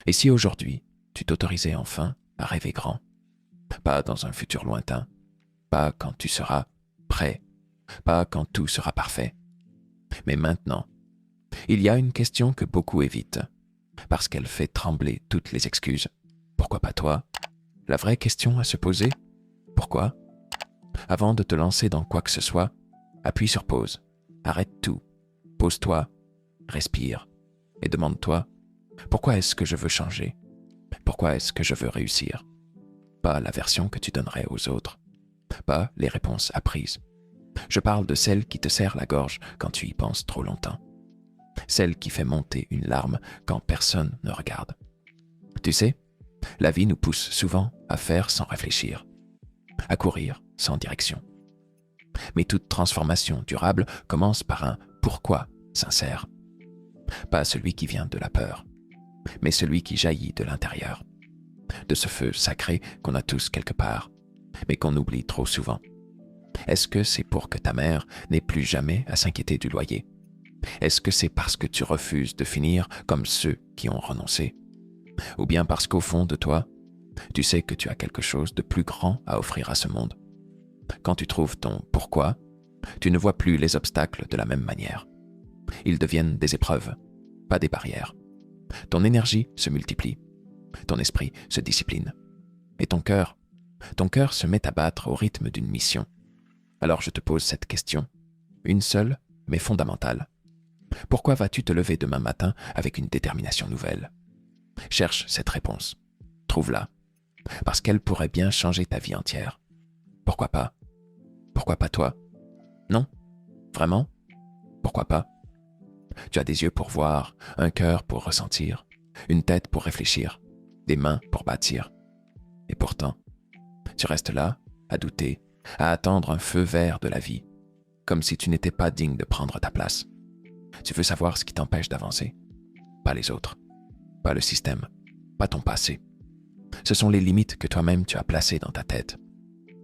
Et si aujourd'hui, tu t'autorisais enfin à rêver grand, pas dans un futur lointain, pas quand tu seras prêt, pas quand tout sera parfait, mais maintenant. Il y a une question que beaucoup évitent, parce qu'elle fait trembler toutes les excuses. Pourquoi pas toi? La vraie question à se poser, pourquoi? Avant de te lancer dans quoi que ce soit, appuie sur pause, arrête tout, pose-toi, respire et demande-toi, pourquoi est-ce que je veux changer? Pourquoi est-ce que je veux réussir? Pas la version que tu donnerais aux autres, pas les réponses apprises. Je parle de celle qui te serre la gorge quand tu y penses trop longtemps. Celle qui fait monter une larme quand personne ne regarde. Tu sais, la vie nous pousse souvent à faire sans réfléchir, à courir sans direction. Mais toute transformation durable commence par un pourquoi sincère. Pas celui qui vient de la peur, mais celui qui jaillit de l'intérieur, de ce feu sacré qu'on a tous quelque part, mais qu'on oublie trop souvent. Est-ce que c'est pour que ta mère n'ait plus jamais à s'inquiéter du loyer? Est-ce que c'est parce que tu refuses de finir comme ceux qui ont renoncé? Ou bien parce qu'au fond de toi, tu sais que tu as quelque chose de plus grand à offrir à ce monde? Quand tu trouves ton pourquoi, tu ne vois plus les obstacles de la même manière. Ils deviennent des épreuves, pas des barrières. Ton énergie se multiplie, ton esprit se discipline. Et ton cœur se met à battre au rythme d'une mission. Alors je te pose cette question, une seule, mais fondamentale. Pourquoi vas-tu te lever demain matin avec une détermination nouvelle? Cherche cette réponse. Trouve-la. Parce qu'elle pourrait bien changer ta vie entière. Pourquoi pas? Pourquoi pas toi? Non? Vraiment? Pourquoi pas? Tu as des yeux pour voir, un cœur pour ressentir, une tête pour réfléchir, des mains pour bâtir. Et pourtant, tu restes là, à douter, à attendre un feu vert de la vie, comme si tu n'étais pas digne de prendre ta place. Tu veux savoir ce qui t'empêche d'avancer? Pas les autres, pas le système, pas ton passé. Ce sont les limites que toi-même tu as placées dans ta tête.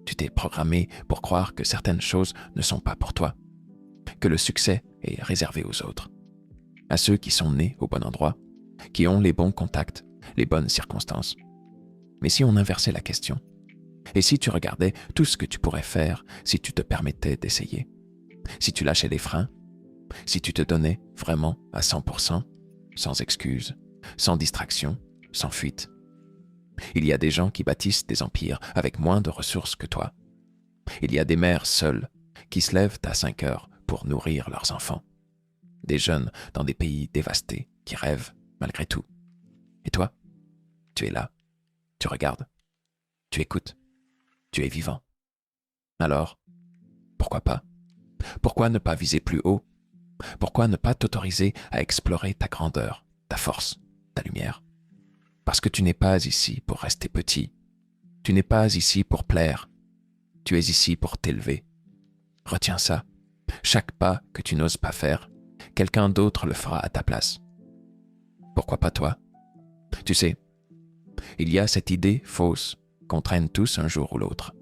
Tu t'es programmé pour croire que certaines choses ne sont pas pour toi, que le succès est réservé aux autres, à ceux qui sont nés au bon endroit, qui ont les bons contacts, les bonnes circonstances. Mais si on inversait la question, et si tu regardais tout ce que tu pourrais faire si tu te permettais d'essayer, si tu lâchais les freins, si tu te donnais vraiment à 100%, sans excuses, sans distraction, sans fuite. Il y a des gens qui bâtissent des empires avec moins de ressources que toi. Il y a des mères seules qui se lèvent à 5 heures pour nourrir leurs enfants. Des jeunes dans des pays dévastés qui rêvent malgré tout. Et toi, tu es là, tu regardes, tu écoutes, tu es vivant. Alors, pourquoi pas? Pourquoi ne pas viser plus haut? Pourquoi ne pas t'autoriser à explorer ta grandeur, ta force, ta lumière? Parce que tu n'es pas ici pour rester petit. Tu n'es pas ici pour plaire. Tu es ici pour t'élever. Retiens ça. Chaque pas que tu n'oses pas faire, quelqu'un d'autre le fera à ta place. Pourquoi pas toi? Tu sais, il y a cette idée fausse qu'on traîne tous un jour ou l'autre,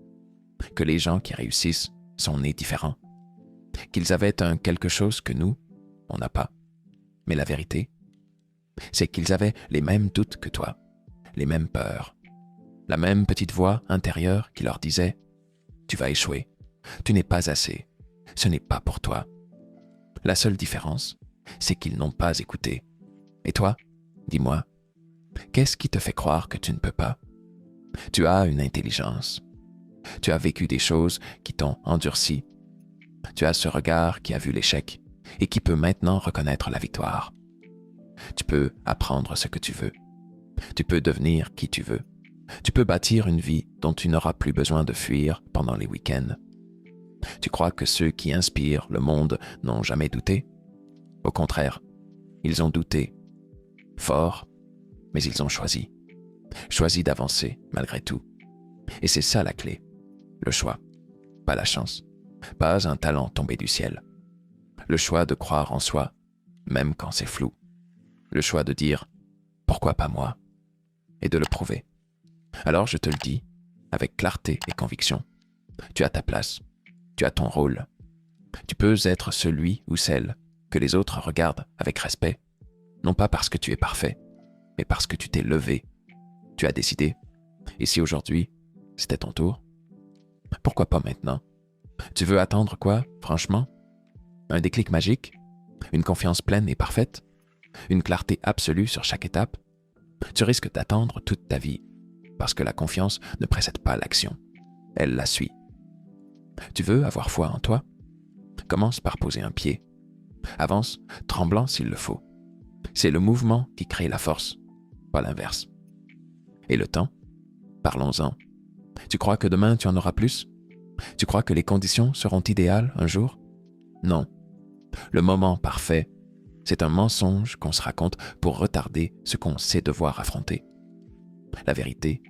que les gens qui réussissent sont nés différents, qu'ils avaient un quelque chose que nous, on n'a pas. Mais la vérité, c'est qu'ils avaient les mêmes doutes que toi, les mêmes peurs, la même petite voix intérieure qui leur disait « Tu vas échouer, tu n'es pas assez, ce n'est pas pour toi ». La seule différence, c'est qu'ils n'ont pas écouté. Et toi, dis-moi, qu'est-ce qui te fait croire que tu ne peux pas? Tu as une intelligence. Tu as vécu des choses qui t'ont endurci. Tu as ce regard qui a vu l'échec et qui peut maintenant reconnaître la victoire. Tu peux apprendre ce que tu veux. Tu peux devenir qui tu veux. Tu peux bâtir une vie dont tu n'auras plus besoin de fuir pendant les week-ends. Tu crois que ceux qui inspirent le monde n'ont jamais douté? Au contraire, ils ont douté. Fort, mais ils ont choisi. Choisi d'avancer malgré tout. Et c'est ça la clé. Le choix, pas la chance. Pas un talent tombé du ciel. Le choix de croire en soi, même quand c'est flou. Le choix de dire « pourquoi pas moi ?» et de le prouver. Alors je te le dis, avec clarté et conviction, tu as ta place, tu as ton rôle. Tu peux être celui ou celle que les autres regardent avec respect, non pas parce que tu es parfait, mais parce que tu t'es levé. Tu as décidé. Et si aujourd'hui, c'était ton tour? Pourquoi pas maintenant? Tu veux attendre quoi, franchement? Un déclic magique? Une confiance pleine et parfaite? Une clarté absolue sur chaque étape? Tu risques d'attendre toute ta vie, parce que la confiance ne précède pas l'action. Elle la suit. Tu veux avoir foi en toi? Commence par poser un pied. Avance, tremblant s'il le faut. C'est le mouvement qui crée la force, pas l'inverse. Et le temps? Parlons-en. Tu crois que demain tu en auras plus? Tu crois que les conditions seront idéales un jour? Non. Le moment parfait, c'est un mensonge qu'on se raconte pour retarder ce qu'on sait devoir affronter. La vérité,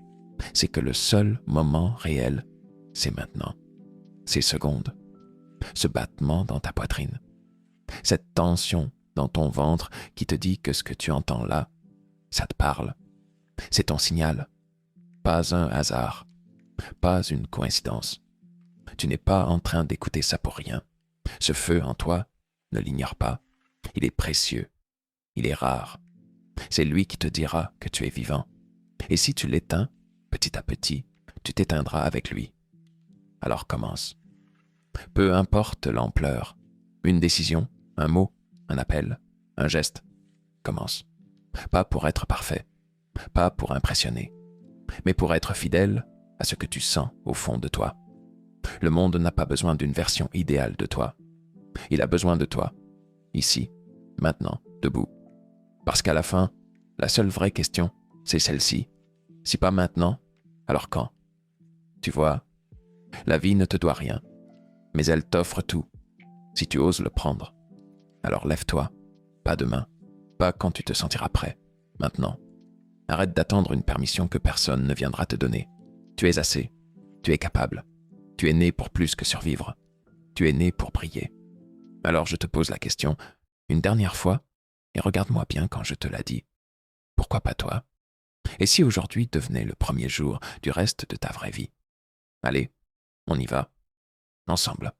c'est que le seul moment réel, c'est maintenant. Ces secondes, ce battement dans ta poitrine, cette tension dans ton ventre qui te dit que ce que tu entends là, ça te parle. C'est ton signal. Pas un hasard, pas une coïncidence. Tu n'es pas en train d'écouter ça pour rien. Ce feu en toi, ne l'ignore pas. Il est précieux. Il est rare. C'est lui qui te dira que tu es vivant. Et si tu l'éteins, petit à petit, tu t'éteindras avec lui. Alors commence. Peu importe l'ampleur. Une décision, un mot, un appel, un geste. Commence. Pas pour être parfait, pas pour impressionner, mais pour être fidèle à ce que tu sens au fond de toi. Le monde n'a pas besoin d'une version idéale de toi. Il a besoin de toi, ici, maintenant, debout. Parce qu'à la fin, la seule vraie question, c'est celle-ci. Si pas maintenant, alors quand? Tu vois, la vie ne te doit rien, mais elle t'offre tout, si tu oses le prendre. Alors lève-toi, pas demain, pas quand tu te sentiras prêt, maintenant. Arrête d'attendre une permission que personne ne viendra te donner. Tu es assez, tu es capable, tu es né pour plus que survivre, tu es né pour briller. Alors je te pose la question, une dernière fois, et regarde-moi bien quand je te la dis. Pourquoi pas toi? Et si aujourd'hui devenait le premier jour du reste de ta vraie vie? Allez, on y va, ensemble.